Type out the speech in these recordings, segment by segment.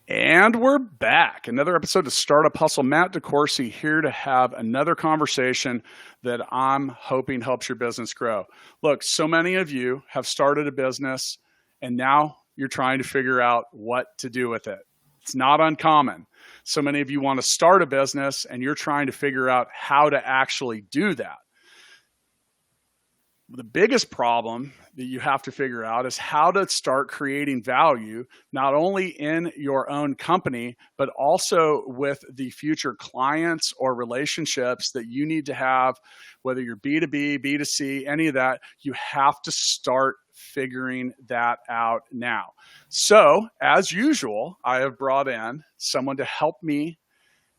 And we're back. Another episode of Startup Hustle. Matt DeCoursey here to have another conversation that I'm hoping helps your business grow. Look, so many of you have started a business and now you're trying to figure out what to do with it. It's not uncommon. So many of you want to start a business and you're trying to figure out how to actually do that. The biggest problem that you have to figure out is how to start creating value, not only in your own company, but also with the future clients or relationships that you need to have, whether you're B2B, B2C, any of that. You have to start figuring that out now. So, as usual, I have brought in someone to help me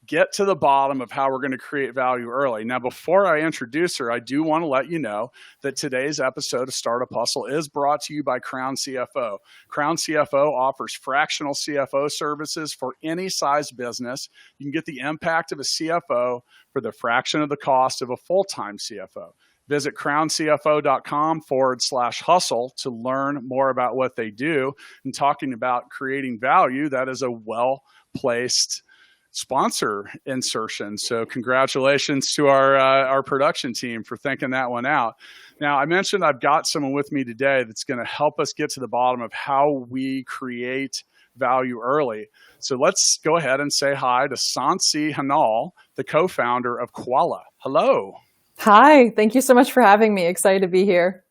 get to the bottom of how we're going to create value early. Now, before I introduce her, I do want to let you know that today's episode of Startup Hustle is brought to you by Crown CFO. Crown CFO offers fractional CFO services for any size business. You can get the impact of a CFO for the fraction of the cost of a full-time CFO. Visit crowncfo.com/hustle to learn more about what they do. And talking about creating value, that is a well-placed sponsor insertion. So congratulations to our production team for thinking that one out. Now, I mentioned I've got someone with me today that's going to help us get to the bottom of how we create value early. So let's go ahead and say hi to Sonciary Honnoll, the co-founder of Quala. Hello. Hi. Thank you so much for having me. Excited to be here.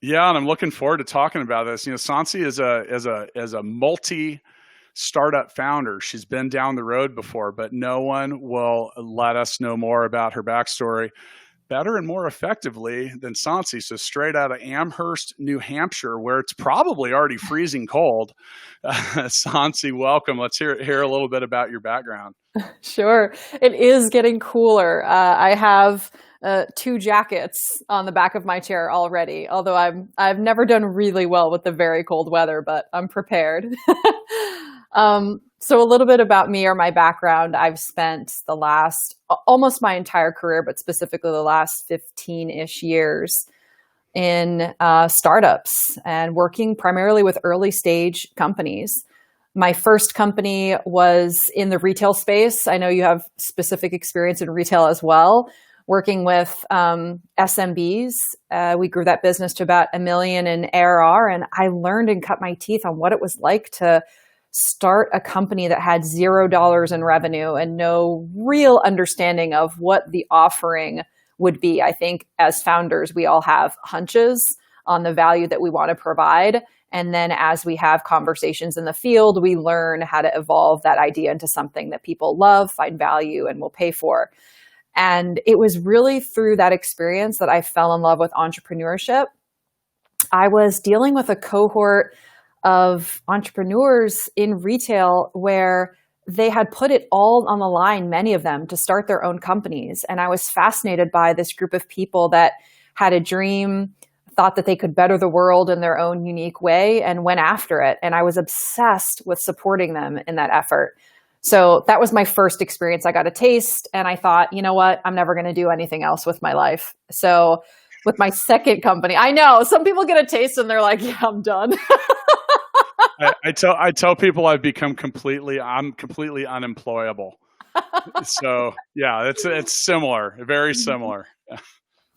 Yeah, and I'm looking forward to talking about this. You know, Sonciary is a startup founder. She's been down the road before, but no one will let us know more about her backstory better and more effectively than Sonciary. So straight out of Amherst, New Hampshire, where it's probably already freezing cold. Sonciary, welcome. Let's hear a little bit about your background. Sure. It is getting cooler. I have 2 jackets on the back of my chair already, although I've never done really well with the very cold weather, but I'm prepared. So a little bit about me or my background. I've spent the last, almost my entire career, but specifically the last 15-ish years in startups and working primarily with early stage companies. My first company was in the retail space. I know you have specific experience in retail as well, working with SMBs. We grew that business to about $1 million in ARR, and I learned and cut my teeth on what it was like to start a company that had $0 in revenue and no real understanding of what the offering would be. I think as founders, we all have hunches on the value that we want to provide. And then as we have conversations in the field, we learn how to evolve that idea into something that people love, find value, and will pay for. And it was really through that experience that I fell in love with entrepreneurship. I was dealing with a cohort of entrepreneurs in retail where they had put it all on the line, many of them, to start their own companies. And I was fascinated by this group of people that had a dream, thought that they could better the world in their own unique way, and went after it. And I was obsessed with supporting them in that effort. So that was my first experience. I got a taste and I thought, you know what, I'm never going to do anything else with my life. So with my second company, I know some people get a taste and they're like, yeah, I'm done. I tell people I've become I'm completely unemployable. So yeah, it's similar, very similar.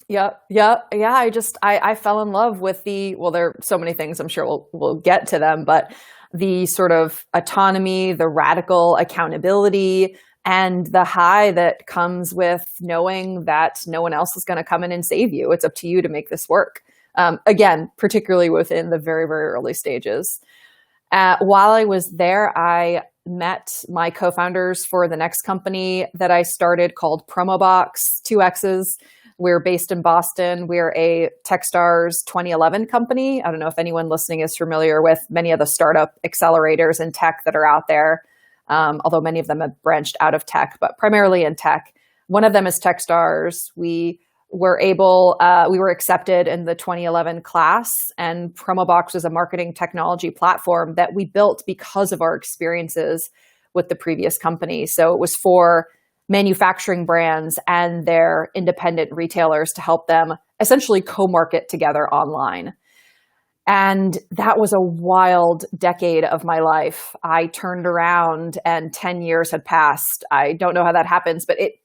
Yeah. I fell in love with there are so many things, I'm sure we'll get to them, but the sort of autonomy, the radical accountability, and the high that comes with knowing that no one else is going to come in and save you. It's up to you to make this work. Again, particularly within the very, very early stages. While I was there, I met my co-founders for the next company that I started called Promobox, 2X's. We're based in Boston. We're a Techstars 2011 company. I don't know if anyone listening is familiar with many of the startup accelerators in tech that are out there, although many of them have branched out of tech, but primarily in tech. One of them is Techstars. We were accepted in the 2011 class, and Promobox was a marketing technology platform that we built because of our experiences with the previous company. So it was for manufacturing brands and their independent retailers to help them essentially co-market together online. And that was a wild decade of my life. I turned around and 10 years had passed. I don't know how that happens, but it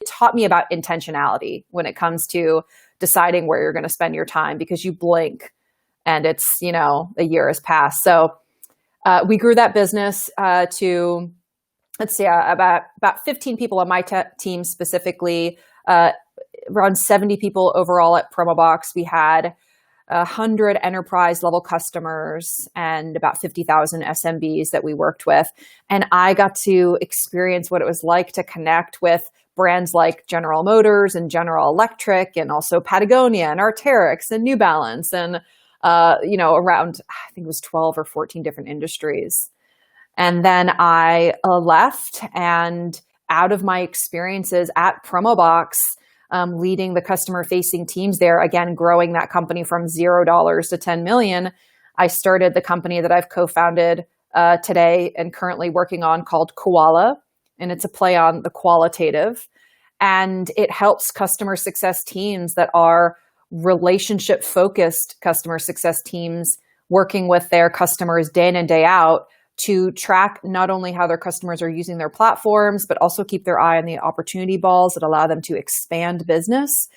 taught me about intentionality when it comes to deciding where you're going to spend your time, because you blink and it's, a year has passed. So we grew that business to, let's see, about 15 people on my team specifically, around 70 people overall at Promobox. We had 100 enterprise level customers and about 50,000 SMBs that we worked with. And I got to experience what it was like to connect with brands like General Motors and General Electric, and also Patagonia and Arc'teryx and New Balance, and around, I think it was 12 or 14 different industries. And then I left, and out of my experiences at Promobox, leading the customer-facing teams there, again, growing that company from $0 to 10 million, I started the company that I've co-founded today and currently working on, called Quala, and it's a play on the qualitative. And it helps customer success teams that are relationship-focused customer success teams working with their customers day in and day out to track not only how their customers are using their platforms, but also keep their eye on the opportunity balls that allow them to expand business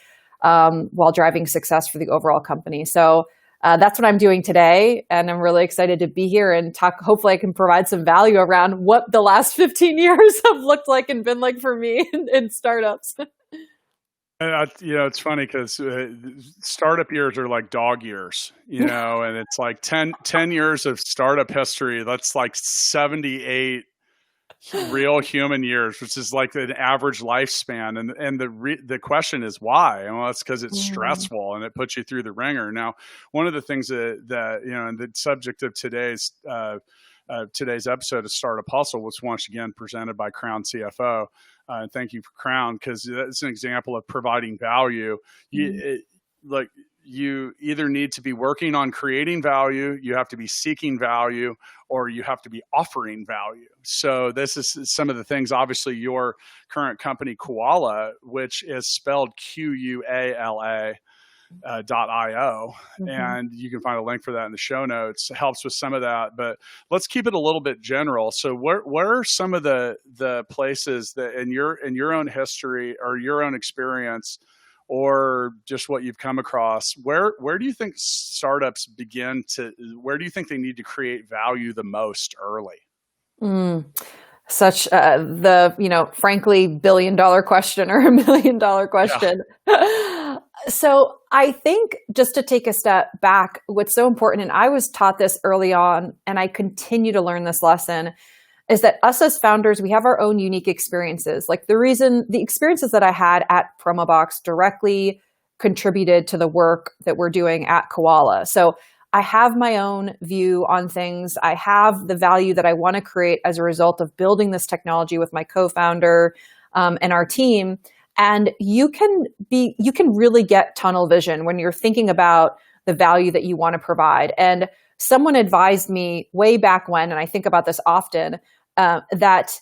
while driving success for the overall company. So that's what I'm doing today. And I'm really excited to be here and talk. Hopefully I can provide some value around what the last 15 years have looked like and been like for me in startups. It's funny because startup years are like dog years, and it's like 10 years of startup history. That's like 78 real human years, which is like an average lifespan. And the question is why? Well, it's because it's stressful and it puts you through the ringer. Now, one of the things that and the subject of today's episode of Startup Hustle was once again presented by Crown CFO. And thank you for Crown, because it's an example of providing value. You either need to be working on creating value, you have to be seeking value, or you have to be offering value. So this is some of the things. Obviously, your current company, Quala, which is spelled Quala. .io, and you can find a link for that in the show notes. It helps with some of that, but let's keep it a little bit general. So where are some of the places that in your own history or your own experience, or just what you've come across, where do you think startups where do you think they need to create value the most early? Such frankly, $1 billion question or $1 million question. Yeah. So I think, just to take a step back, what's so important, and I was taught this early on, and I continue to learn this lesson, is that us as founders, we have our own unique experiences. Like the experiences that I had at Promobox directly contributed to the work that we're doing at Quala. So I have my own view on things. I have the value that I want to create as a result of building this technology with my co-founder and our team. And you can really get tunnel vision when you're thinking about the value that you want to provide. And someone advised me way back when, and I think about this often, that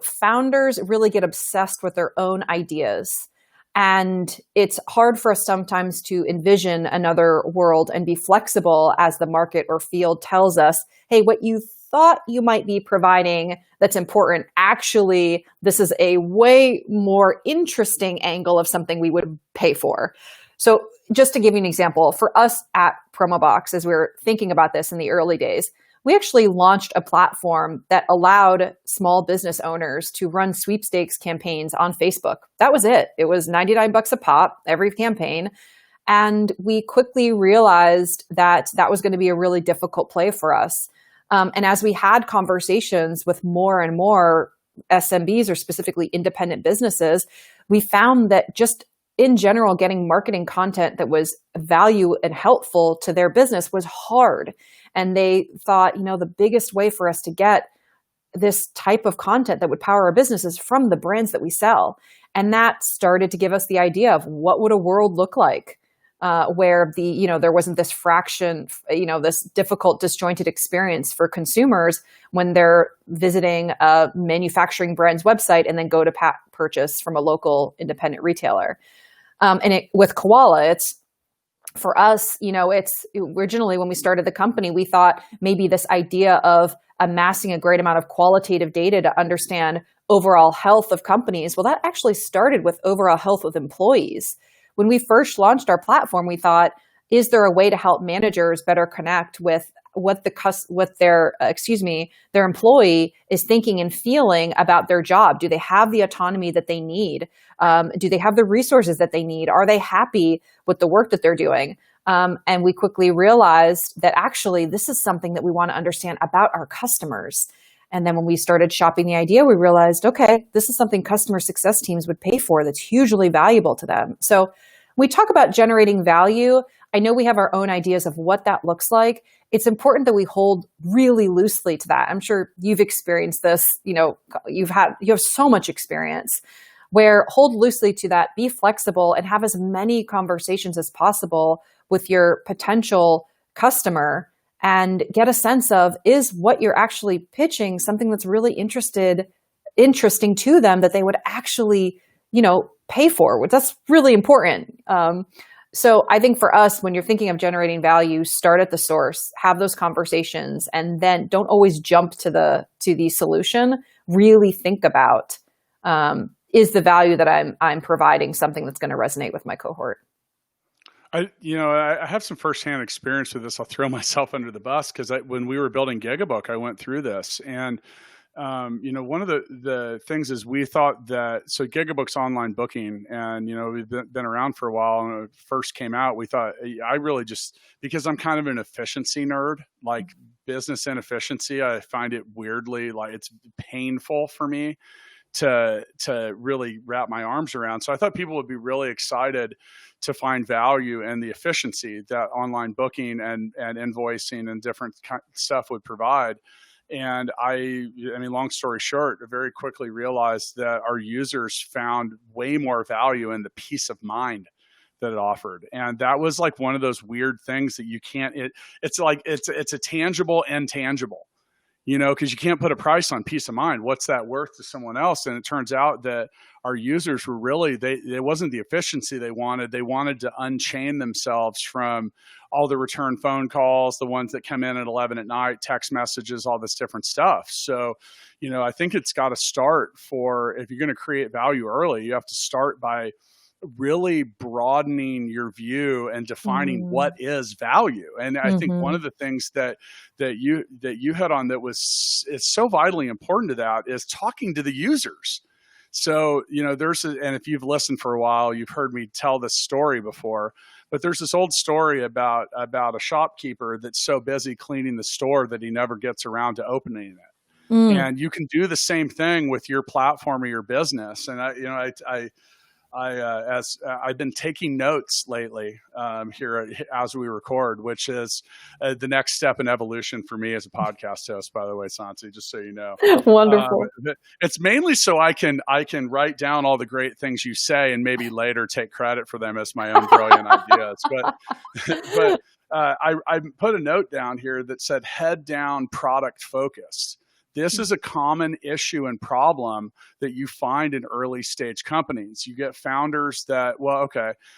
founders really get obsessed with their own ideas. And it's hard for us sometimes to envision another world and be flexible as the market or field tells us, hey, what you thought you might be providing that's important, actually, this is a way more interesting angle of something we would pay for. So just to give you an example, for us at Promobox, as we were thinking about this in the early days, we actually launched a platform that allowed small business owners to run sweepstakes campaigns on Facebook. That was it. It was $99 a pop, every campaign. And we quickly realized that that was going to be a really difficult play for us. And as we had conversations with more and more SMBs, or specifically independent businesses, we found that just in general, getting marketing content that was value and helpful to their business was hard. And they thought, the biggest way for us to get this type of content that would power our business is from the brands that we sell. And that started to give us the idea of what would a world look like where there wasn't this fraction, this difficult, disjointed experience for consumers when they're visiting a manufacturing brand's website and then go to purchase from a local independent retailer. With Quala, it's for us, it's originally when we started the company, we thought maybe this idea of amassing a great amount of qualitative data to understand overall health of companies. Well, that actually started with overall health of employees. When we first launched our platform, we thought, is there a way to help managers better connect with what their employee is thinking and feeling about their job? Do they have the autonomy that they need? Do they have the resources that they need? Are they happy with the work that they're doing? And we quickly realized that actually this is something that we want to understand about our customers. And then when we started shopping the idea, we realized, okay, this is something customer success teams would pay for that's hugely valuable to them. So we talk about generating value. I know we have our own ideas of what that looks like. It's important that we hold really loosely to that. I'm sure you've experienced this. You have so much experience where hold loosely to that, be flexible, and have as many conversations as possible with your potential customer and get a sense of, is what you're actually pitching something that's really interesting to them that they would actually, pay for, which that's really important. So I think for us, when you're thinking of generating value, start at the source, have those conversations, and then don't always jump to the solution. Really think about, is the value that I'm providing something that's going to resonate with my cohort? I have some firsthand experience with this. I'll throw myself under the bus because when we were building Gigabook, I went through this. And, one of the things is we thought that, so Gigabook's online booking, and, we've been around for a while. And when it first came out, we thought, I really just, because I'm kind of an efficiency nerd, like business inefficiency, I find it weirdly, like it's painful for me to really wrap my arms around. So I thought people would be really excited to find value in the efficiency that online booking and invoicing and different stuff would provide. And I mean, long story short, I very quickly realized that our users found way more value in the peace of mind that it offered. And that was like one of those weird things that you can't, it's like, it's a tangible intangible. Because you can't put a price on peace of mind. What's that worth to someone else? And it turns out that our users were really, it wasn't the efficiency they wanted. They wanted to unchain themselves from all the return phone calls, the ones that come in at 11 at night, text messages, all this different stuff. So, I think it's got to start if you're going to create value early, you have to start by really broadening your view and defining what is value. And I think one of the things that you hit on is so vitally important to that is talking to the users. So, and if you've listened for a while, you've heard me tell this story before, but there's this old story about a shopkeeper that's so busy cleaning the store that he never gets around to opening it. And you can do the same thing with your platform or your business. And I've been taking notes lately here as we record, which is the next step in evolution for me as a podcast host, by the way, Santi, just so you know. Wonderful. It's mainly so I can write down all the great things you say and maybe later take credit for them as my own brilliant ideas. But I put a note down here that said head down product focused. This is a common issue and problem that you find in early stage companies. You get founders that,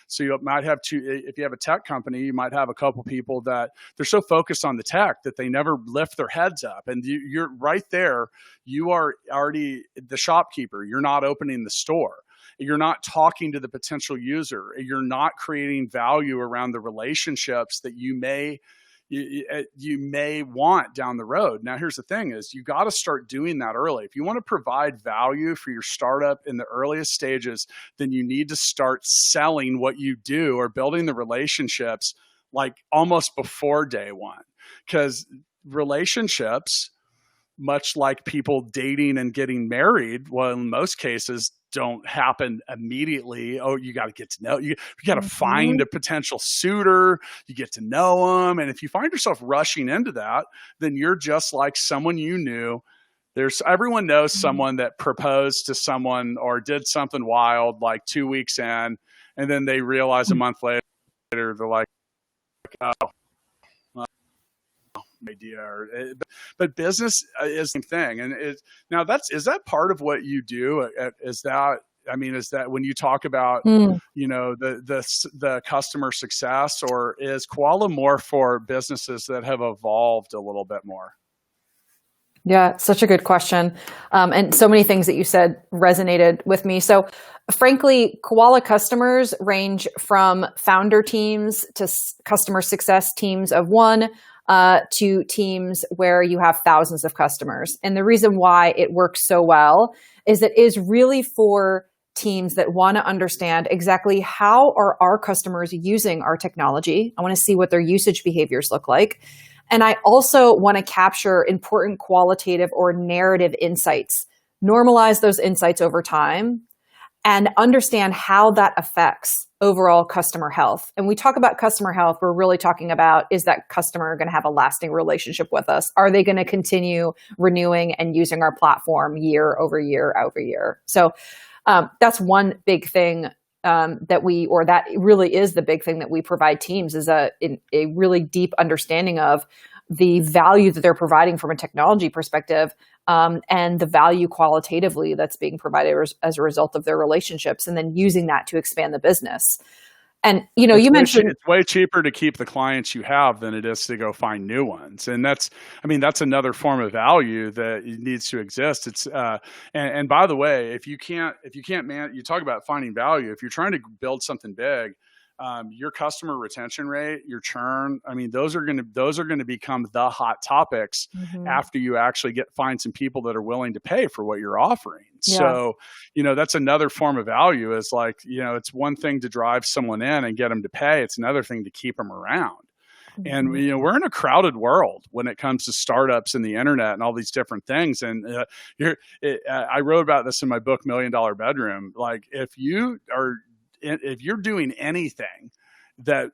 so you might have if you have a tech company, you might have a couple people that they're so focused on the tech that they never lift their heads up. And you're right there. You are already the shopkeeper. You're not opening the store. You're not talking to the potential user. You're not creating value around the relationships that you may want down the road. Now, here's the thing is you got to start doing that early. If you want to provide value for your startup in the earliest stages, then you need to start selling what you do or building the relationships like almost before day one. Because relationships, much like people dating and getting married, well, in most cases, don't happen immediately. Oh, you got to get to know you got to find a potential suitor. You get to know them. And if you find yourself rushing into that, then you're just like someone you knew. Everyone knows someone that proposed to someone or did something wild like 2 weeks in, and then they realize a month later, they're like, oh, idea. But business is the same thing. And is that part of what you do? Is that I mean, is that when you talk about, the customer success, or is Quala more for businesses that have evolved a little bit more? Yeah, such a good question. And so many things that you said resonated with me. So frankly, Quala customers range from founder teams to customer success teams of one, to teams where you have thousands of customers. And the reason why it works so well is it is really for teams that want to understand exactly how are our customers using our technology. I want to see what their usage behaviors look like. And I also want to capture important qualitative or narrative insights, normalize those insights over time, and understand how that affects overall customer health. And we talk about customer health, we're really talking about, is that customer going to have a lasting relationship with us? Are they going to continue renewing and using our platform year over year over year? So that's one big thing that really is the big thing that we provide teams, is a really deep understanding of the value that they're providing from a technology perspective, and the value qualitatively that's being provided as a result of their relationships, and then using that to expand the business. And, you mentioned it's way cheaper to keep the clients you have than it is to go find new ones. And that's another form of value that needs to exist. It's, and by the way, if you can't, you talk about finding value. If you're trying to build something big, your customer retention rate, your churn, those are going to become the hot topics after you actually find some people that are willing to pay for what you're offering. Yeah. So, that's another form of value, is like, it's one thing to drive someone in and get them to pay. It's another thing to keep them around. And, we're in a crowded world when it comes to startups and the internet and all these different things. And I wrote about this in my book, $1 Million Bedroom. Like, if you're doing anything that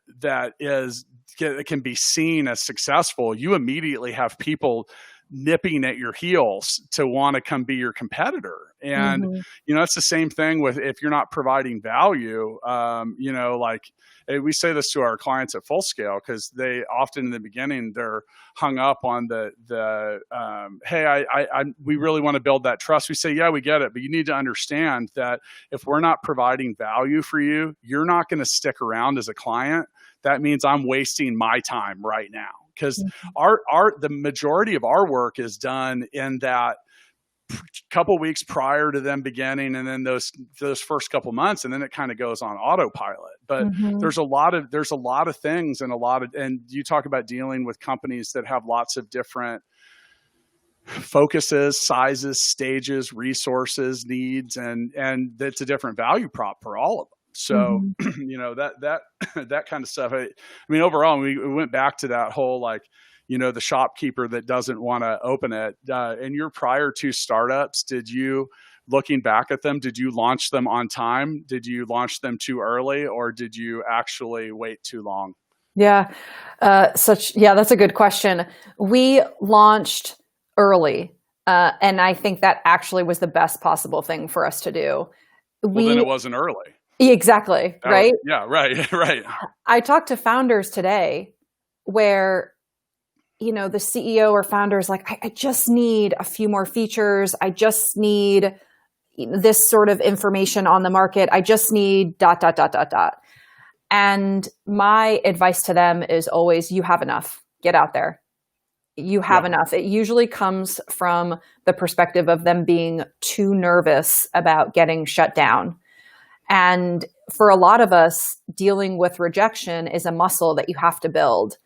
can be seen as successful, you immediately have people nipping at your heels to want to come be your competitor. And, it's the same thing with, if you're not providing value, we say this to our clients at Full Scale, because they often in the beginning, they're hung up on hey, we really want to build that trust. We say, yeah, we get it, but you need to understand that if we're not providing value for you, you're not going to stick around as a client. That means I'm wasting my time right now, because the majority of our work is done in that couple weeks prior to them beginning, and then those first couple months, and then it kind of goes on autopilot. But there's a lot of things, and you talk about dealing with companies that have lots of different focuses, sizes, stages, resources, needs, and it's a different value prop for all of them. So, that kind of stuff. Overall, we went back to that whole, the shopkeeper that doesn't want to open it. In your prior two startups, looking back at them, did you launch them on time? Did you launch them too early, or did you actually wait too long? Yeah, that's a good question. We launched early, and I think that actually was the best possible thing for us to do. Then it wasn't early. Exactly, right? Right. I talked to founders today where, the CEO or founder is like, I just need a few more features. I just need this sort of information on the market. I just need ... And my advice to them is always, you have enough. Get out there. You have enough. It usually comes from the perspective of them being too nervous about getting shut down. And for a lot of us, dealing with rejection is a muscle that you have to build.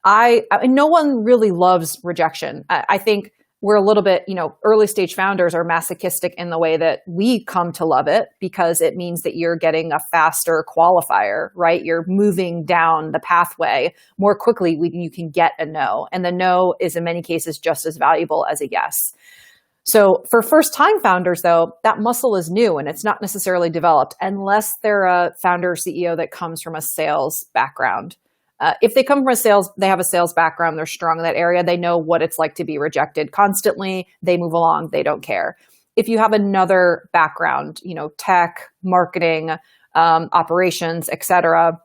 No one really loves rejection. I think we're a little bit, early stage founders are masochistic in the way that we come to love it, because it means that you're getting a faster qualifier, right? You're moving down the pathway more quickly when you can get a no. And the no is in many cases just as valuable as a yes. So for first-time founders, though, that muscle is new and it's not necessarily developed unless they're a founder or CEO that comes from a sales background. If they come from they have a sales background, they're strong in that area, they know what it's like to be rejected constantly, they move along, they don't care. If you have another background, tech, marketing, operations, et cetera,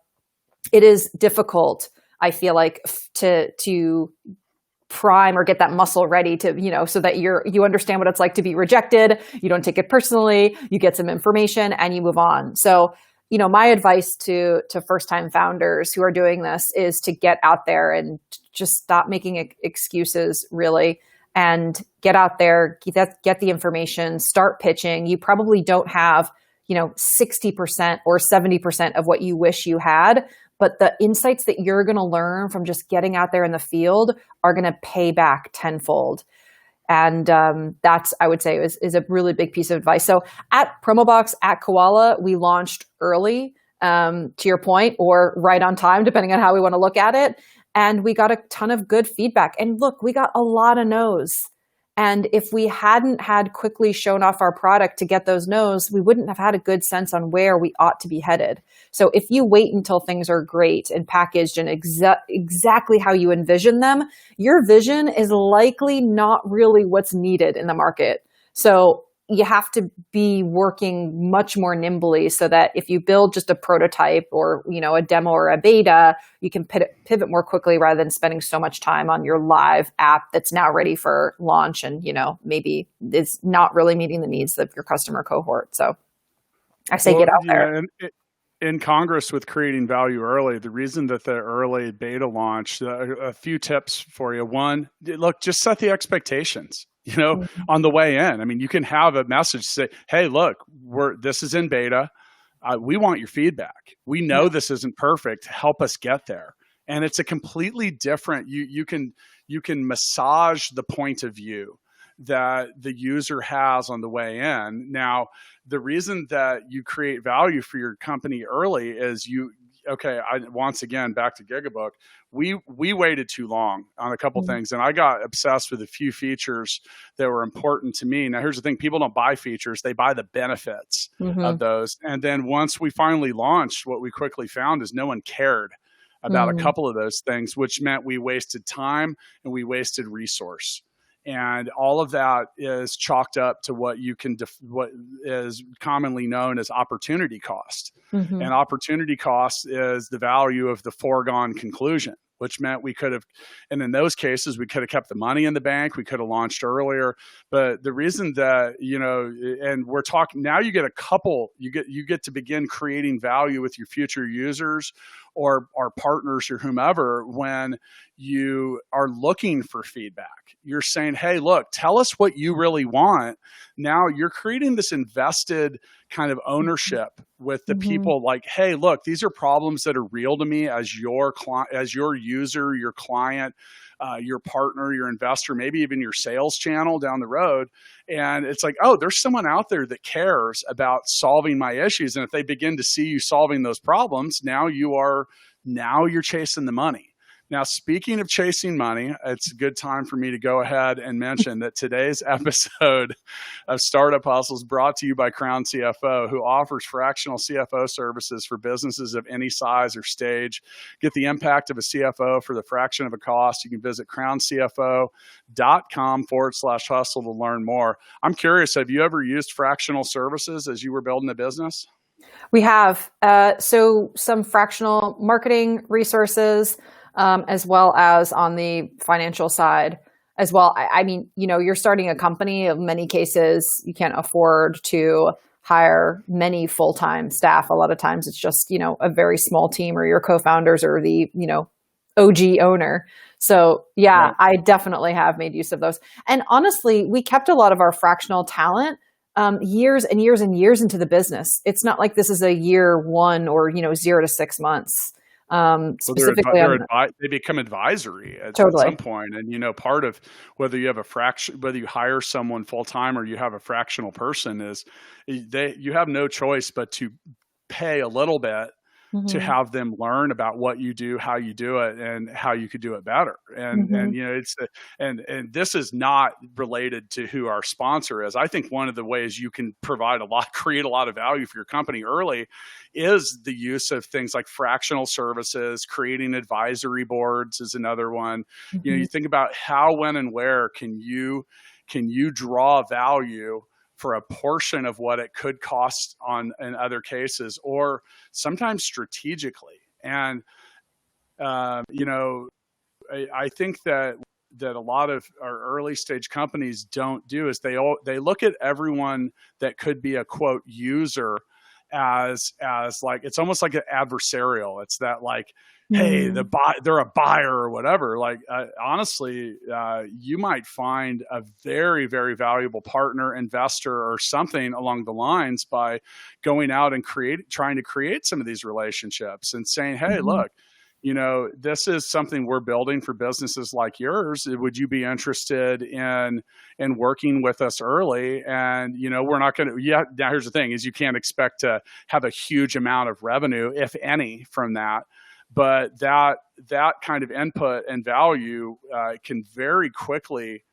it is difficult, I feel like, to prime or get that muscle ready to, so that you understand what it's like to be rejected. You don't take it personally. You get some information and you move on. So, my advice to first-time founders who are doing this is to get out there and just stop making excuses, really, and get out there, get the information, start pitching. You probably don't have, 60% or 70% of what you wish you had, but the insights that you're going to learn from just getting out there in the field are going to pay back tenfold. And that's, I would say, is a really big piece of advice. So at Promobox, at Quala, we launched early, to your point, or right on time, depending on how we want to look at it. And we got a ton of good feedback. And look, we got a lot of no's. And if we hadn't had quickly shown off our product to get those no's, we wouldn't have had a good sense on where we ought to be headed. So if you wait until things are great and packaged and exactly how you envision them, your vision is likely not really what's needed in the market. So you have to be working much more nimbly so that if you build just a prototype or, a demo or a beta, you can pivot more quickly rather than spending so much time on your live app that's now ready for launch and, maybe is not really meeting the needs of your customer cohort. So I say get out there. And in Congress with creating value early, the reason that the early beta launch, a few tips for you. One, look, just set the expectations. On the way in. I mean, you can have a message say, hey, look, this is in beta. We want your feedback. We know this isn't perfect. Help us get there. And it's a completely different, you can massage the point of view that the user has on the way in. Now, the reason that you create value for your company early is once again, back to Gigabook, we waited too long on a couple things, and I got obsessed with a few features that were important to me. Now, here's the thing. People don't buy features. They buy the benefits of those. And then once we finally launched, what we quickly found is no one cared about a couple of those things, which meant we wasted time and we wasted resource. And all of that is chalked up to what is commonly known as opportunity cost. And opportunity cost is the value of the foregone conclusion, which meant we could have, and in those cases, we could have kept the money in the bank. We could have launched earlier. But the reason that, and we're talking now, you get to begin creating value with your future users or our partners or whomever when you are looking for feedback. You're saying, hey, look, tell us what you really want. Now you're creating this invested kind of ownership with the people like, hey, look, these are problems that are real to me as your user, your client, your partner, your investor, maybe even your sales channel down the road. And it's like, oh, there's someone out there that cares about solving my issues. And if they begin to see you solving those problems, now you're chasing the money. Now, speaking of chasing money, it's a good time for me to go ahead and mention that today's episode of Startup Hustle is brought to you by Crown CFO, who offers fractional CFO services for businesses of any size or stage. Get the impact of a CFO for the fraction of a cost. You can visit crowncfo.com/hustle to learn more. I'm curious, have you ever used fractional services as you were building a business? We have. So some fractional marketing resources, as well as on the financial side as well. I mean, you're starting a company. In many cases, you can't afford to hire many full-time staff. A lot of times it's just, a very small team or your co-founders or the, OG owner. So yeah, I definitely have made use of those. And honestly, we kept a lot of our fractional talent years and years and years into the business. It's not like this is a year one or, 0 to 6 months. Specifically, they become advisory at totally. some point. And, part of whether you have whether you hire someone full time or you have a fractional person is you have no choice but to pay a little bit to have them learn about what you do, how you do it, and how you could do it better. And and this is not related to who our sponsor is. I think one of the ways you can create a lot of value for your company early is the use of things like fractional services. Creating advisory boards is another one. You think about how, when, and where can you draw value for a portion of what it could cost in other cases, or sometimes strategically. And, I think that that a lot of our early stage companies don't do is they look at everyone that could be a quote user as like, it's almost like an adversarial. It's that like, hey, they're a buyer or whatever. Like, honestly, you might find a very, very valuable partner, investor, or something along the lines by going out and trying to create some of these relationships and saying, hey, look, this is something we're building for businesses like yours. Would you be interested in working with us early? And, we're not going to, now here's the thing is you can't expect to have a huge amount of revenue, if any, from that. But that kind of input and value can very quickly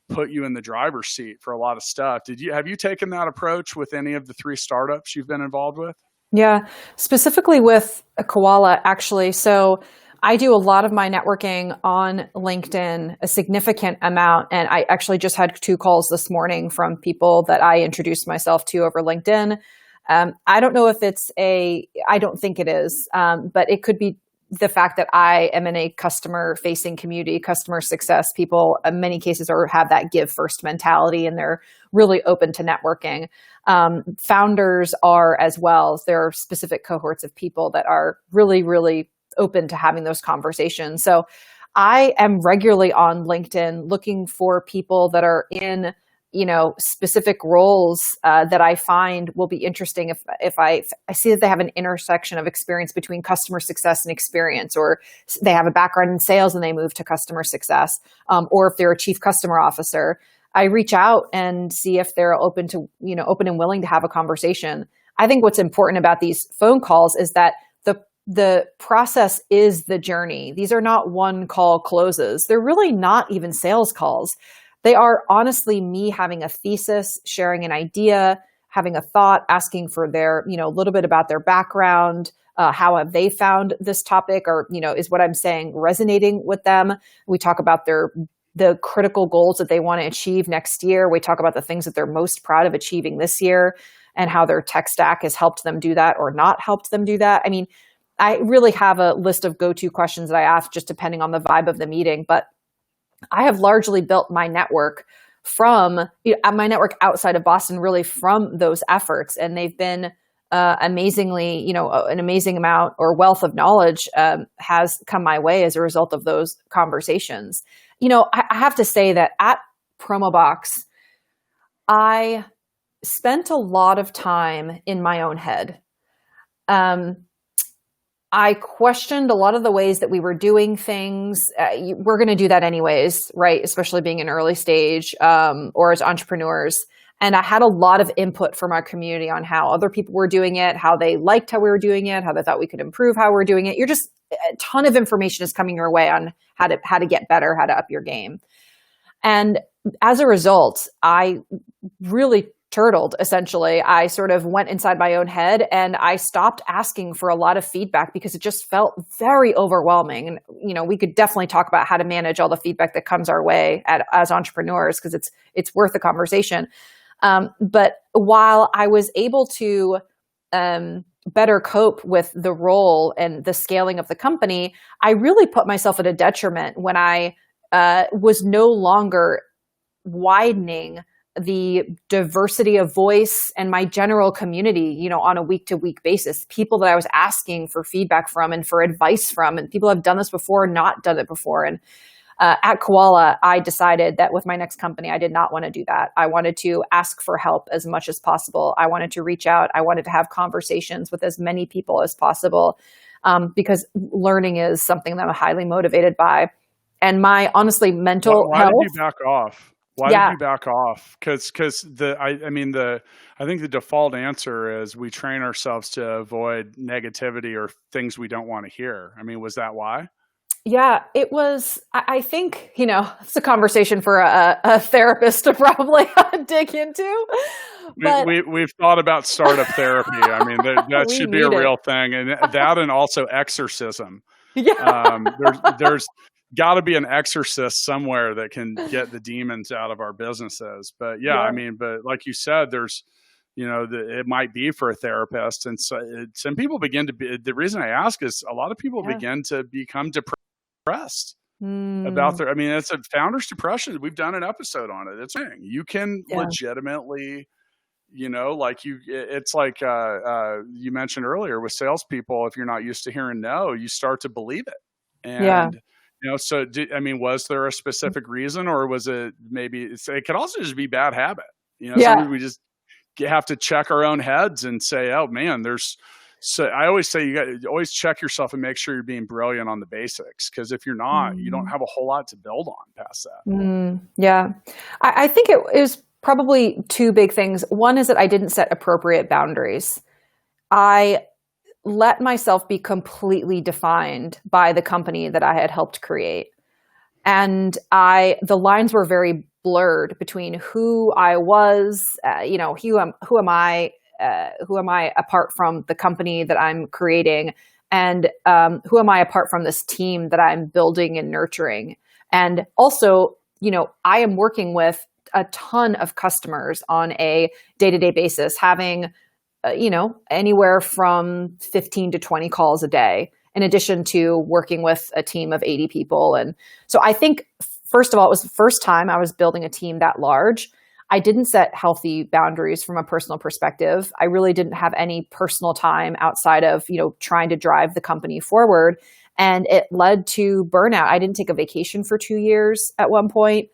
put you in the driver's seat for a lot of stuff. Have you taken that approach with any of the 3 startups you've been involved with? Yeah, specifically with Quala, actually. So I do a lot of my networking on LinkedIn, a significant amount. And I actually just had 2 calls this morning from people that I introduced myself to over LinkedIn. I don't know if I don't think it is, but it could be the fact that I am in a customer-facing community, customer success people, in many cases, have that give first mentality, and they're really open to networking. Founders are as well. There are specific cohorts of people that are really, really open to having those conversations. So I am regularly on LinkedIn looking for people that are in specific roles that I find will be interesting if I see that they have an intersection of experience between customer success and experience, or they have a background in sales and they move to customer success, or if they're a chief customer officer. I reach out and see if they're open and willing to have a conversation. I think what's important about these phone calls is that the process is the journey. These are not one call closes. They're really not even sales calls. They are honestly me having a thesis, sharing an idea, having a thought, asking for their, a little bit about their background, how have they found this topic, or, is what I'm saying resonating with them? We talk about the critical goals that they want to achieve next year. We talk about the things that they're most proud of achieving this year and how their tech stack has helped them do that or not helped them do that. I mean, I really have a list of go-to questions that I ask just depending on the vibe of the meeting, but I have largely built my network my network outside of Boston, really from those efforts. And they've been amazingly, an amazing amount or wealth of knowledge has come my way as a result of those conversations. I have to say that at Promobox, I spent a lot of time in my own head. I questioned a lot of the ways that we were doing things. We're going to do that anyways, right? Especially being in early stage or as entrepreneurs. And I had a lot of input from our community on how other people were doing it, how they liked how we were doing it, how they thought we could improve how we're doing it. A ton of information is coming your way on how to get better, how to up your game. And as a result, I really turtled, essentially. I sort of went inside my own head and I stopped asking for a lot of feedback because it just felt very overwhelming. And, we could definitely talk about how to manage all the feedback that comes our way as entrepreneurs, because it's worth a conversation. But while I was able to better cope with the role and the scaling of the company, I really put myself at a detriment when I was no longer widening the diversity of voice and my general community, on a week-to-week basis, people that I was asking for feedback from and for advice from, and people have done this before, not done it before. And at Quala, I decided that with my next company, I did not want to do that. I wanted to ask for help as much as possible. I wanted to reach out. I wanted to have conversations with as many people as possible, because learning is something that I'm highly motivated by. And my, honestly, mental why health. Why did you back off? Why did you back off? Because I think the default answer is we train ourselves to avoid negativity or things we don't want to hear. I mean, was that why? Yeah, it was. I think, it's a conversation for a therapist to probably dig into. But we've thought about startup therapy. I mean, that should be a real thing, and that, and also exorcism. Yeah, there's got to be an exorcist somewhere that can get the demons out of our businesses. But I mean, but like you said, there's, it might be for a therapist. And so some people begin to be, the reason I ask is a lot of people begin to become depressed. about Mm, their, I mean, it's a founder's depression. We've done an episode on it. It's saying you can yeah. legitimately, like it's like you mentioned earlier with salespeople, if you're not used to hearing no, you start to believe it. Yeah. And, so I mean, was there a specific reason, or was it maybe, it could also just be bad habit. Yeah. Sometimes we just have to check our own heads and say, oh man, so I always say you got to always check yourself and make sure you're being brilliant on the basics. Because if you're not, you don't Mm, have a whole lot to build on past that. yeah. I think it was probably two big things. One is that I didn't set appropriate boundaries. I let myself be completely defined by the company that I had helped create. And the lines were very blurred between who I was, who am I apart from the company that I'm creating, and who am I apart from this team that I'm building and nurturing. And also, I am working with a ton of customers on a day-to-day basis, having anywhere from 15 to 20 calls a day, in addition to working with a team of 80 people. And so I think, first of all, it was the first time I was building a team that large. I didn't set healthy boundaries from a personal perspective. I really didn't have any personal time outside of, trying to drive the company forward. And it led to burnout. I didn't take a vacation for 2 years at one point.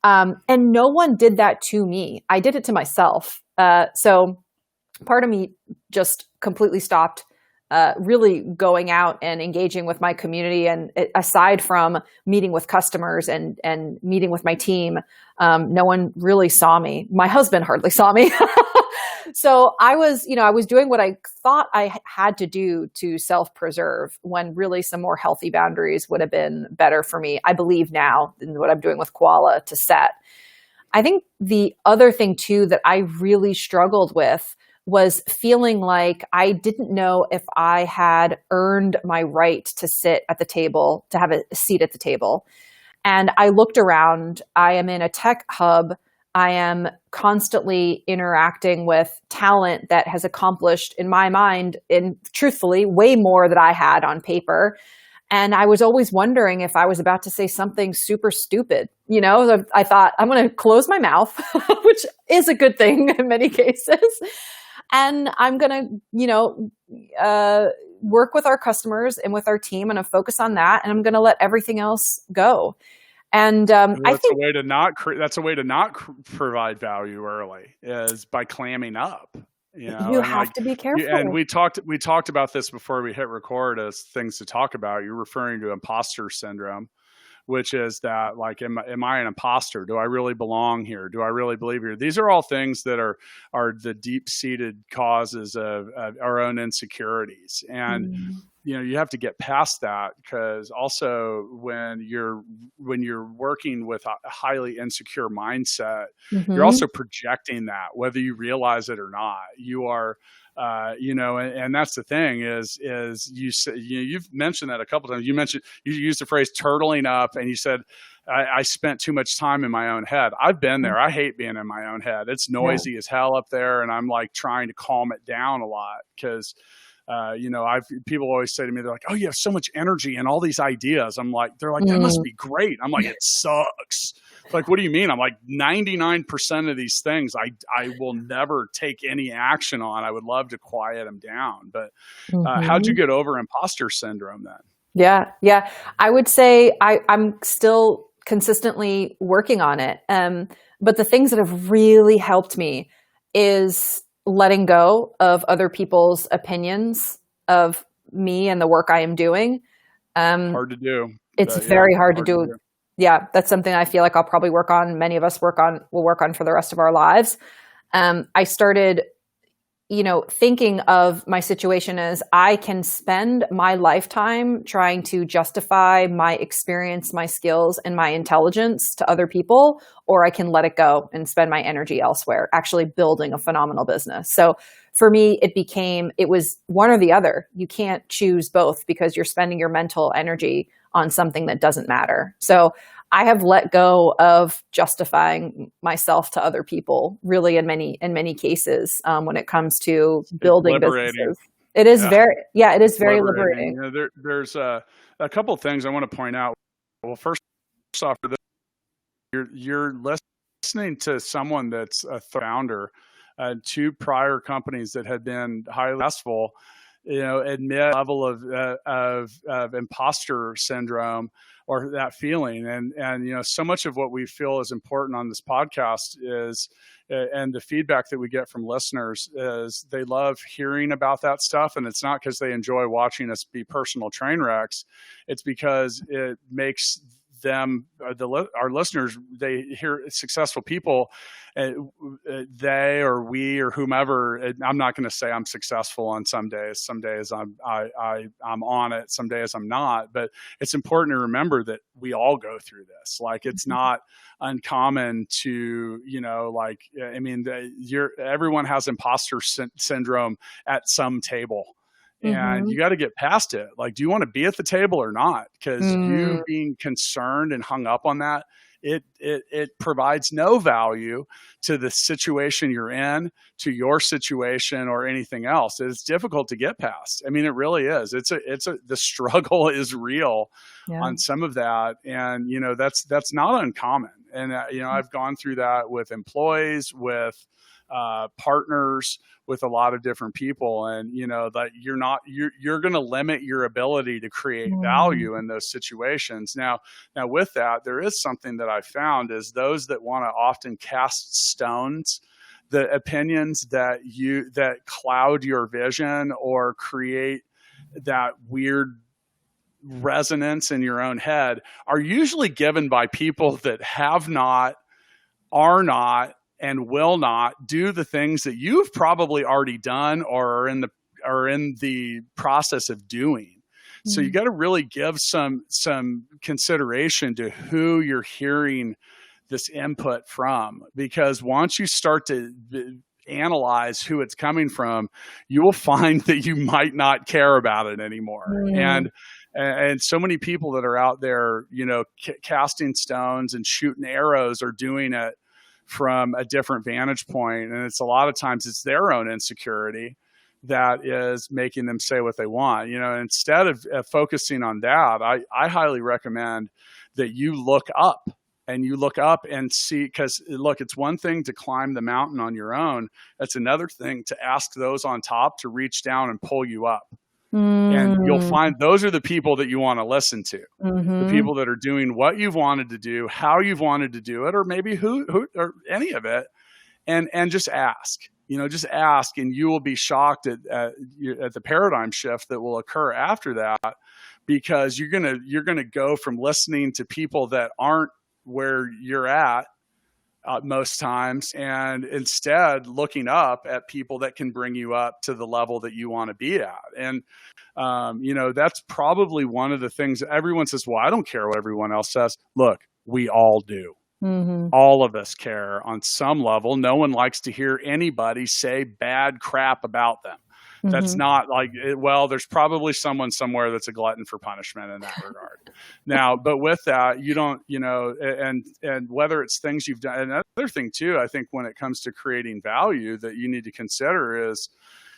And no one did that to me. I did it to myself. So part of me just completely stopped really going out and engaging with my community. And aside from meeting with customers and meeting with my team, no one really saw me. My husband hardly saw me. So I was doing what I thought I had to do to self-preserve, when really some more healthy boundaries would have been better for me, I believe now, than what I'm doing with Quala to set. I think the other thing too that I really struggled with was feeling like I didn't know if I had earned my right to sit at the table, to have a seat at the table. And I looked around. I am in a tech hub. I am constantly interacting with talent that has accomplished, in my mind, and truthfully, way more than I had on paper. And I was always wondering if I was about to say something super stupid. I thought, I'm going to close my mouth, which is a good thing in many cases. And I'm going to, work with our customers and with our team, and I focus on that. And I'm going to let everything else go. And I That's a think way to not provide value early, is by clamming up. you And have like, to be and careful. we talked about this before we hit record as things to talk about. You're referring to imposter syndrome, which is that, like, am I an imposter? Do I really belong here? Do I really believe here? These are all things that are the deep-seated causes of our own insecurities. And Mm, you have to get past that, because also when you're working with a highly insecure mindset, you're mm-hmm. also projecting that, whether you realize it or not. You are and that's the thing is you've mentioned that a couple times. You used the phrase turtling up, and you said, I spent too much time in my own head. I've been there. I hate being in my own head. It's Yeah. noisy as hell up there, and I'm like trying to calm it down a lot, because people always say to me, they're like, "Oh, you have so much energy and all these ideas." They're like, "That must Mm, be great." I'm like, "It sucks." Like, what do you mean? I'm like, 99% of these things I will never take any action on. I would love to quiet them down. But how'd you mm-hmm. get over imposter syndrome then? Yeah. Yeah. I would say I'm still consistently working on it. But the things that have really helped me is letting go of other people's opinions of me and the work I am doing. Um, Hard to do, it's but yeah, very hard to hard to do. do. Yeah, that's something I feel like I'll probably work on. Many of us will work on for the rest of our lives. I started, thinking of my situation as I can spend my lifetime trying to justify my experience, my skills, and my intelligence to other people, or I can let it go and spend my energy elsewhere, actually building a phenomenal business. So for me, it was one or the other. You can't choose both, because you're spending your mental energy on something that doesn't matter. So I have let go of justifying myself to other people, really, in many cases, when it comes to It's building liberating. businesses. It is Yeah, it is it's very liberating. liberating. There's a couple of things I want to point out. Well, first off, you're listening to someone that's a founder, two prior companies that had been highly successful, admit a level of imposter syndrome or that feeling. And so much of what we feel is important on this podcast is, and the feedback that we get from listeners is they love hearing about that stuff. And it's not because they enjoy watching us be personal train wrecks. It's because it makes them, our listeners, they hear successful people, they or we or whomever. I'm not going to say I'm successful on some days. Some days I'm on it. Some days I'm not. But it's important to remember that we all go through this. Like, it's not uncommon to, everyone has imposter syndrome at some table. And you got to get past it. Like, do you want to be at the table or not? Because you being concerned and hung up on that, it provides no value to the situation you're in, to your situation, or anything else. It's difficult to get past. I mean, it really is. The struggle is real on some of that. And, that's not uncommon. And, I've gone through that with employees, with partners, with a lot of different people. And, that you're going to limit your ability to create value in those situations. Now with that, there is something that I found is those that want to often cast stones, the opinions that cloud your vision or create that weird resonance in your own head, are usually given by people that have not, are not, and will not do the things that you've probably already done or are in the process of doing. So you got to really give some consideration to who you're hearing this input from, because once you start to analyze who it's coming from, you will find that you might not care about it anymore. And so many people that are out there, casting stones and shooting arrows are doing it from a different vantage point. And it's a lot of times it's their own insecurity that is making them say what they want. Instead of focusing on that, I highly recommend that you look up and see, because look, it's one thing to climb the mountain on your own. It's another thing to ask those on top to reach down and pull you up. And you'll find those are the people that you want to listen to, the people that are doing what you've wanted to do, how you've wanted to do it, or maybe who or any of it. And just ask, and you will be shocked at the paradigm shift that will occur after that, because you're going to go from listening to people that aren't where you're at most times, and instead looking up at people that can bring you up to the level that you want to be at. And, that's probably one of the things that everyone says, well, I don't care what everyone else says. Look, we all do. All of us care on some level. No one likes to hear anybody say bad crap about them. That's not like, well, there's probably someone somewhere that's a glutton for punishment in that regard. Now, but with that, you don't, and whether it's things you've done, another thing too, I think when it comes to creating value that you need to consider is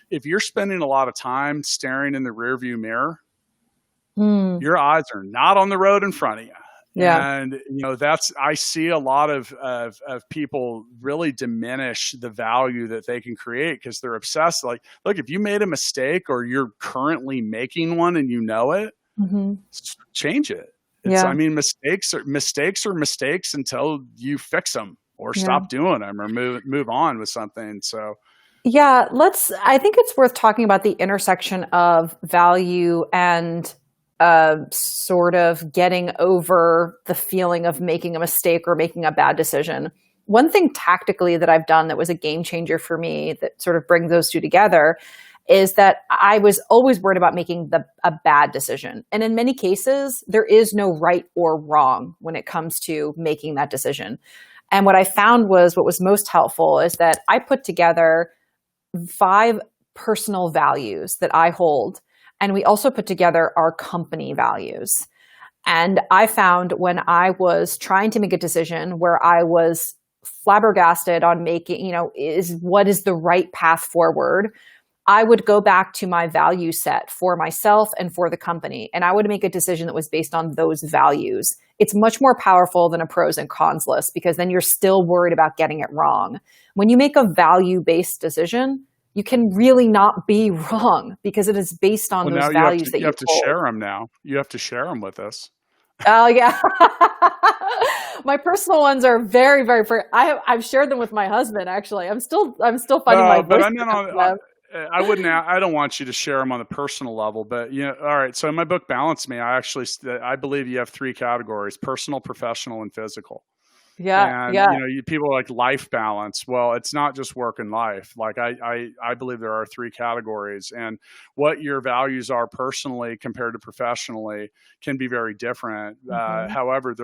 if you're spending a lot of time staring in the rearview mirror, your eyes are not on the road in front of you. Yeah. And, I see a lot of people really diminish the value that they can create because they're obsessed. Like, look, if you made a mistake or you're currently making one and you know it, change it. I mean, mistakes are mistakes until you fix them or stop doing them or move on with something. So. Yeah, I think it's worth talking about the intersection of value and sort of getting over the feeling of making a mistake or making a bad decision. One thing tactically that I've done that was a game changer for me that sort of brings those two together is that I was always worried about making a bad decision. And in many cases, there is no right or wrong when it comes to making that decision. And what I found was what was most helpful is that I put together 5 personal values that I hold. And we also put together our company values. And I found when I was trying to make a decision where I was flabbergasted on making, what is the right path forward, I would go back to my value set for myself and for the company. And I would make a decision that was based on those values it's much more powerful than a pros and cons list, because then you're still worried about getting it wrong. When you make a value-based decision, you can really not be wrong because it is based on those values that you have to hold. share them now. You have to share them with us. Oh yeah. My personal ones are very, very, I've shared them with my husband, actually. I'm still finding my voice. But I meant I don't want you to share them on the personal level, but all right. So in my book, Balance Me, I believe you have 3 categories: personal, professional, and physical. Yeah. And, yeah. people like life balance. Well, it's not just work and life. Like I believe there are 3 categories, and what your values are personally compared to professionally can be very different. Mm-hmm. However,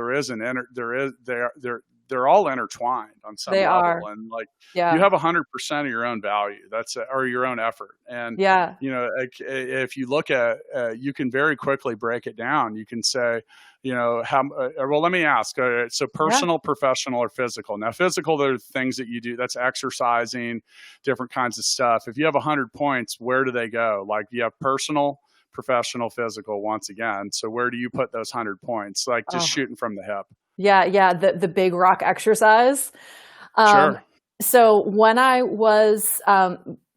they're all intertwined on some level. And like, you have 100% of your own value. Or your own effort. And, if you look at, you can very quickly break it down. You can say, well, let me ask. So personal, professional, or physical? Now, physical, there are things that you do. That's exercising, different kinds of stuff. If you have 100 points, where do they go? Like, you have personal, professional, physical, once again. So where do you put those 100 points? Like, just shooting from the hip. Yeah. The big rock exercise. Sure. So when I was,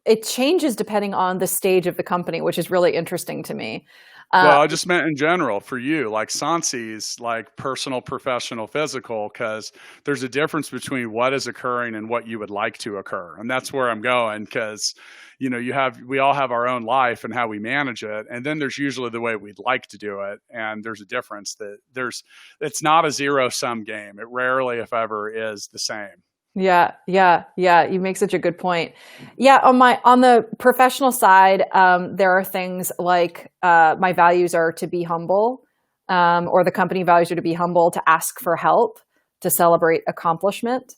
it changes depending on the stage of the company, which is really interesting to me. Well, I just meant in general for you, like Sonci's, like personal, professional, physical, because there's a difference between what is occurring and what you would like to occur. And that's where I'm going, because, we all have our own life and how we manage it. And then there's usually the way we'd like to do it. And there's a difference it's not a zero-sum game. It rarely, if ever, is the same. Yeah. You make such a good point. Yeah. On the professional side, there are things like, my values are to be humble, or the company values are to be humble, to ask for help, to celebrate accomplishment,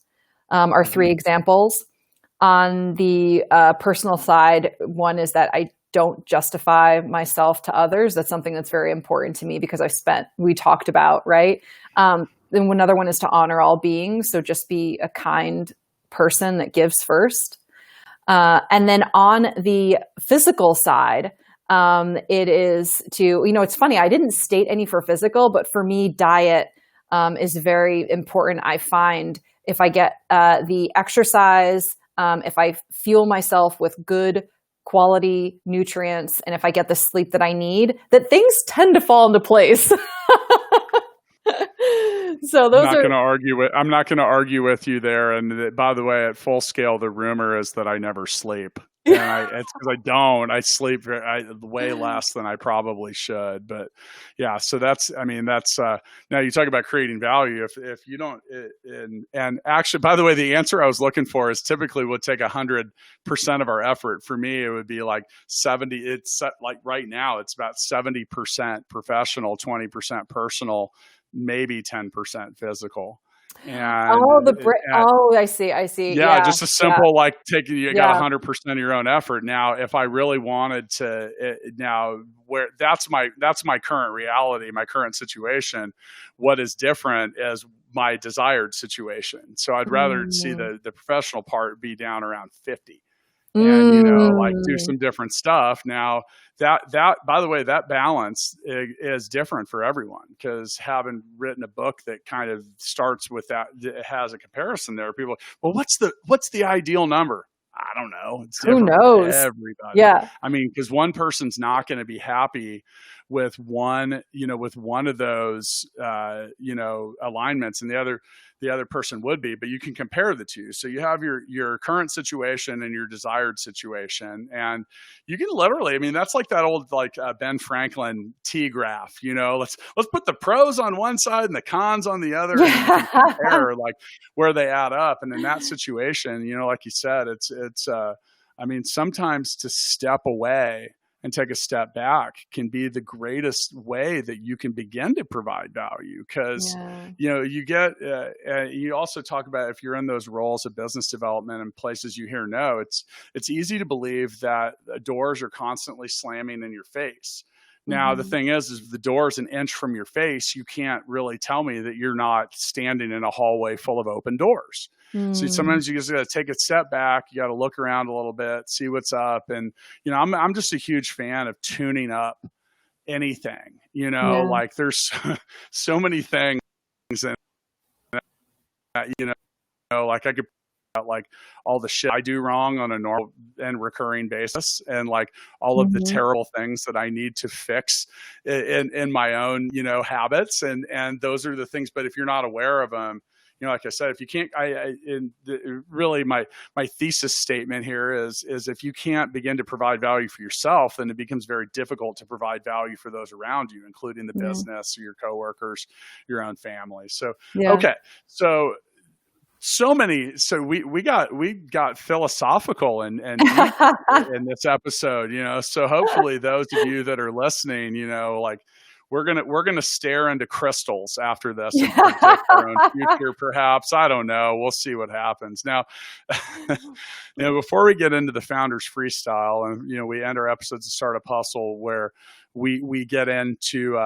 are 3 examples. On the personal side, one is that I don't justify myself to others. That's something that's very important to me because we talked about, right? Then another one is to honor all beings. So just be a kind person that gives first. And then on the physical side, it is to, it's funny, I didn't state any for physical, but for me, diet is very important. I find if I get the exercise, if I fuel myself with good quality nutrients, and if I get the sleep that I need, that things tend to fall into place. So those I'm not going to argue with you there. And by the way, at Full Scale, the rumor is that I never sleep. And it's because I don't. I sleep way less than I probably should. But yeah, so now you talk about creating value. If you don't, and actually, by the way, the answer I was looking for is typically would take 100% of our effort. For me, it would be like 70. It's like right now, it's about 70% professional, 20% personal, maybe 10% physical. And I see. Yeah, just a simple like taking you got 100% of your own effort. Now, if I really wanted to, that's my current reality, my current situation. What is different is my desired situation. So I'd rather see the professional part be down around 50. And like do some different stuff. Now that by the way, that balance is different for everyone, because having written a book that kind of starts with that, it has a comparison there. People, well, what's the ideal number? I don't know. It's different. Who knows? For everybody. Yeah. I mean, because one person's not going to be happy with one of those, alignments, and the other person would be, but you can compare the two. So you have your current situation and your desired situation, and you can literally, I mean, that's like that old, Ben Franklin T graph, let's put the pros on one side and the cons on the other, and you can compare like where they add up. And in that situation, like you said, sometimes to step away and take a step back can be the greatest way that you can begin to provide value. Because, you also talk about, if you're in those roles of business development and places you hear no, it's easy to believe that doors are constantly slamming in your face. Now, the thing is if the door is an inch from your face, you can't really tell me that you're not standing in a hallway full of open doors. So sometimes you just got to take a step back. You got to look around a little bit, see what's up. And, I'm just a huge fan of tuning up anything, like there's so many things and like I could about like all the shit I do wrong on a normal and recurring basis, and like all of the Mm-hmm. terrible things that I need to fix in my own, habits. And those are the things. But if you're not aware of them, like I said, if you can't, really my thesis statement here is if you can't begin to provide value for yourself, then it becomes very difficult to provide value for those around you, including the Yeah. business, your coworkers, your own family. So, Yeah. okay. So we got philosophical and deep in this episode, so hopefully those of you that are listening, like we're gonna stare into crystals after this and predict our own future, perhaps. I don't know, we'll see what happens. Now before we get into the founders freestyle, and we end our episodes of Startup Hustle where we get into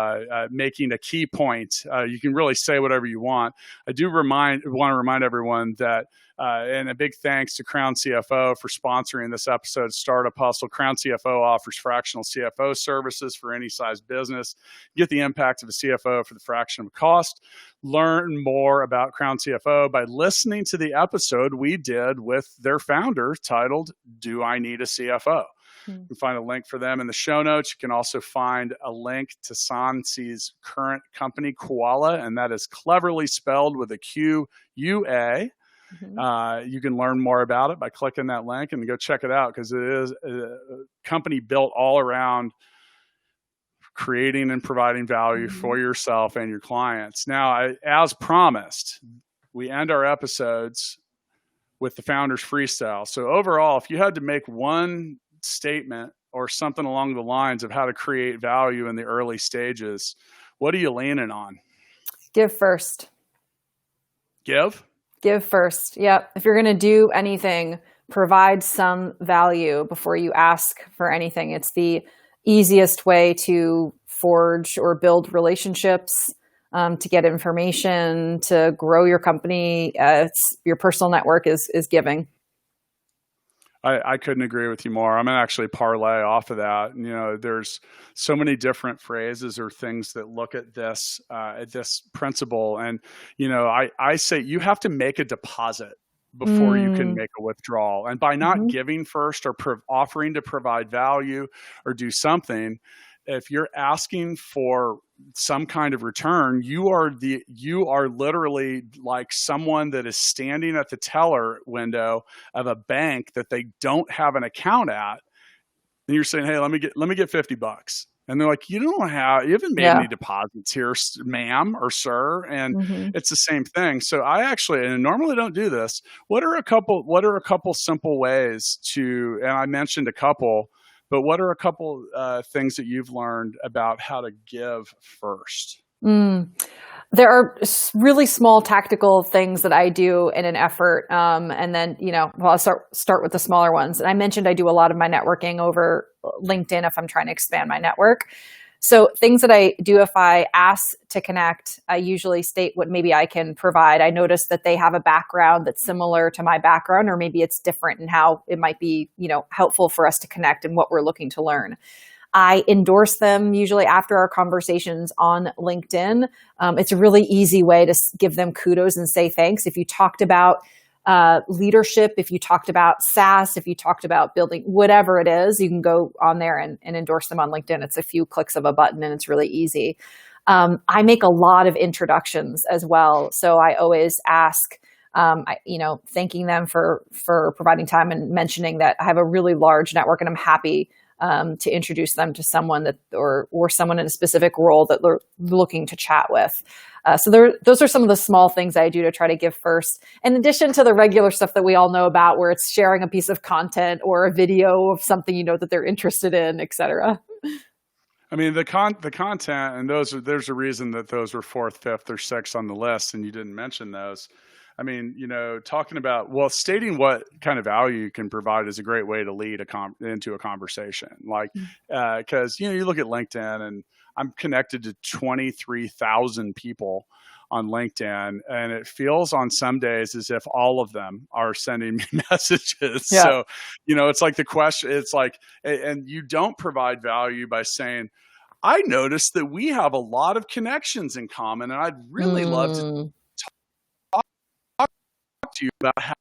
making a key point. You can really say whatever you want. I do want to remind everyone that, and a big thanks to Crown CFO for sponsoring this episode, Startup Hustle. Crown CFO offers fractional CFO services for any size business. Get the impact of a CFO for the fraction of a cost. Learn more about Crown CFO by listening to the episode we did with their founder titled, Do I Need a CFO? You can find a link for them in the show notes. You can also find a link to Sonci's current company, Quala, and that is cleverly spelled with a Q-U-A. Mm-hmm. You can learn more about it by clicking that link and go check it out, because it is a company built all around creating and providing value for yourself and your clients. Now, as promised, we end our episodes with the Founders Freestyle. So overall, if you had to make one statement or something along the lines of how to create value in the early stages, what are you leaning on? Give first. Give first. Yep. If you're going to do anything, provide some value before you ask for anything. It's the easiest way to forge or build relationships, to get information, to grow your company. Your personal network is giving. I couldn't agree with you more. I'm going to actually parlay off of that. There's so many different phrases or things that look at this principle. And, I say you have to make a deposit before you can make a withdrawal. And by not giving first or offering to provide value or do something, if you're asking for some kind of return, you are literally like someone that is standing at the teller window of a bank that they don't have an account at, and you're saying, "Hey, let me get $50." And they're like, you haven't made any deposits here, ma'am or sir. And it's the same thing. So I normally don't do this. What are a couple simple ways to, and I mentioned a couple, but what are a couple things that you've learned about how to give first? There are really small tactical things that I do in an effort. And then, I'll start with the smaller ones. And I mentioned I do a lot of my networking over LinkedIn if I'm trying to expand my network. So things that I do, if I ask to connect, I usually state what maybe I can provide. I notice that they have a background that's similar to my background, or maybe it's different in how it might be, helpful for us to connect and what we're looking to learn. I endorse them usually after our conversations on LinkedIn. It's a really easy way to give them kudos and say thanks. If you talked about leadership, if you talked about SaaS, if you talked about building, whatever it is, you can go on there and endorse them on LinkedIn. It's a few clicks of a button and it's really easy. I make a lot of introductions as well. So I always ask, thanking them for providing time and mentioning that I have a really large network and I'm happy to introduce them to someone that, or someone in a specific role that they're looking to chat with. So those are some of the small things I do to try to give first, in addition to the regular stuff that we all know about, where it's sharing a piece of content or a video of something that they're interested in, et cetera. I mean, the content, and there's a reason that those were 4th, 5th, or 6th on the list, and you didn't mention those. I mean, talking about, stating what kind of value you can provide is a great way to lead into a conversation. Like, because, you look at LinkedIn, and I'm connected to 23,000 people on LinkedIn, and it feels on some days as if all of them are sending me messages. Yeah. So, it's like the question, it's like, and you don't provide value by saying, I noticed that we have a lot of connections in common, and I'd really love to talk to you about how.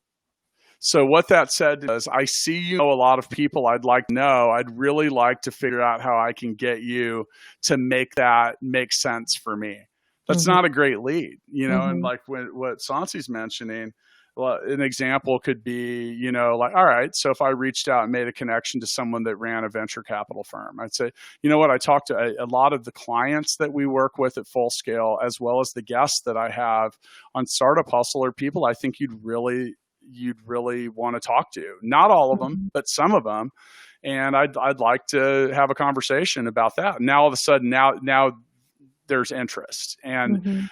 So what that said is, I see you know a lot of people I'd like to know. I'd really like to figure out how I can get you to make that make sense for me. That's not a great lead, you know, and like what Sonci's mentioning, well, an example could be, you know, like, all right, so if I reached out and made a connection to someone that ran a venture capital firm, I'd say, you know what, I talked to a lot of the clients that we work with at Full Scale, as well as the guests that I have on Startup Hustle, are people I think you'd really want to talk to. Not all of them, but some of them. And I'd like to have a conversation about that. Now, all of a sudden, now there's interest. And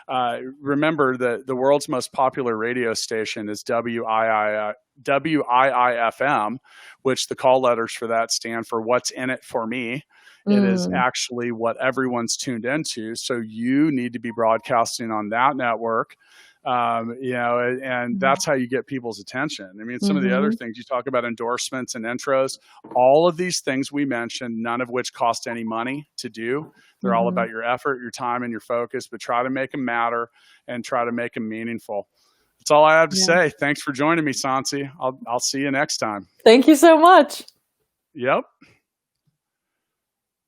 remember that the world's most popular radio station is WIIFM, which the call letters for that stand for What's in It for Me. It is actually what everyone's tuned into. So you need to be broadcasting on that network. You know, and that's how you get people's attention. I mean, some of the other things you talk about, endorsements and intros, all of these things we mentioned, none of which cost any money to do. They're all about your effort, your time, and your focus, but try to make them matter and try to make them meaningful. That's all I have to say. Thanks for joining me, Sonci. I'll see you next time. Thank you so much. Yep.